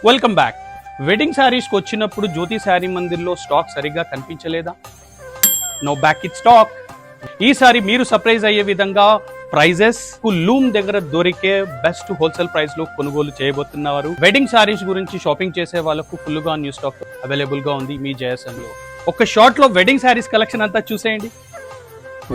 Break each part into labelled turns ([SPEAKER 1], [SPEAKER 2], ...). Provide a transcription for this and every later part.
[SPEAKER 1] Welcome back. Wedding శారీస్కి వచ్చినప్పుడు జ్యోతి sari మందిర్లో stock సరిగ్గా కనిపించలేదా? No back it stock. ఈసారి మీరు సర్ప్రైజ్ అయ్యే విధంగా ప్రైజెస్ లూమ్ దగ్గర దొరికే బెస్ట్ హోల్సేల్ ప్రైస్ లో కొనుగోలు చేయబోతున్నారు. వెడ్డింగ్ శారీస్ గురించి షాపింగ్ చేసే వాళ్ళకు ఫుల్ గా న్యూ స్టాక్ అవైలబుల్ గా ఉంది మీ JSM లో. ఒక షాట్ లో వెడ్డింగ్ శారీస్ కలెక్షన్ అంతా చూసేయండి.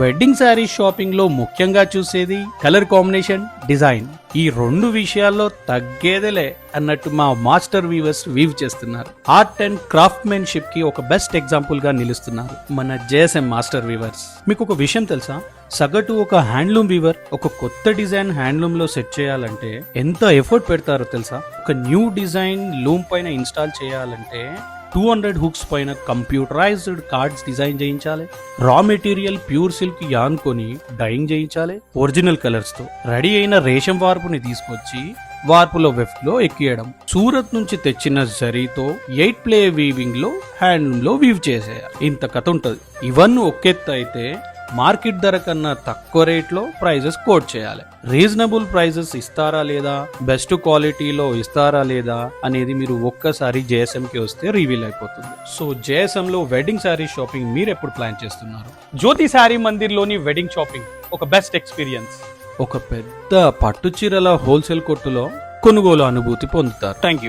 [SPEAKER 1] వెడ్డింగ్ శారీ షాపింగ్ లో ముఖ్యంగా చూసేది కలర్ కాంబినేషన్, డిజైన్. ఈ రెండు విషయాల్లో తగ్గేదేలే అన్నట్టు మా మాస్టర్ వీవర్స్ వీవ్ చేస్తున్నారు. ఆర్ట్ అండ్ క్రాఫ్ట్మెన్షిప్ కి ఒక బెస్ట్ ఎగ్జాంపుల్ గా నిలుస్తున్నారు మన JSM మాస్టర్ వీవర్స్. మీకు ఒక విషయం తెలుసా? సగటు ఒక హ్యాండ్లూమ్ వీవర్ ఒక కొత్త డిజైన్ హ్యాండ్లూమ్ లో సెట్ చేయాలంటే ఎంత ఎఫర్ట్ పెడతారో తెలుసా? ఒక న్యూ డిజైన్ లూమ్ పైన ఇన్స్టాల్ చేయాలంటే 200 హుక్స్ పైన కంప్యూటరైజ్డ్ కార్డ్స్ డిజైన్ చేయించాలి. Raw material pure silk an కొని డైయింగ్ చేయించాలి. ఒరిజినల్ కలర్స్ తో రెడీ అయిన రేషం వార్పుని తీసుకొచ్చి వార్పులో వెఫ్ట్ లో ఎక్కియడం. సూరత్ నుంచి తెచ్చిన జరీతో 8 ప్లే వీవింగ్ లో హ్యాండ్లూమ్ లో వీవ్ చేసేయాలి. ఇంత కథ ఉంటది. ఇవన్నీ ఒకెత్త అయితే మార్కెట్ ధర కన్నా తక్కువ రేట్ లో ప్రైజెస్ కోట్ చేయాలి. రీజనబుల్ ప్రైజెస్ ఇస్తారా లేదా, బెస్ట్ క్వాలిటీలో ఇస్తారా లేదా అనేది మీరు ఒక్కసారి JSM కి వస్తే రివీల్ అయిపోతుంది. సో JSM లో వెడ్డింగ్ శారీ షాపింగ్ మీరు ఎప్పుడు ప్లాన్ చేస్తున్నారు? జ్యోతి శారీ మందిర్ లోని వెడ్డింగ్ షాపింగ్ ఒక బెస్ట్ ఎక్స్పీరియన్స్. ఒక పెద్ద పట్టు చీరల హోల్సేల్ కొట్టులో కొనుగోలు అనుభూతి పొందుతారు. Thank you.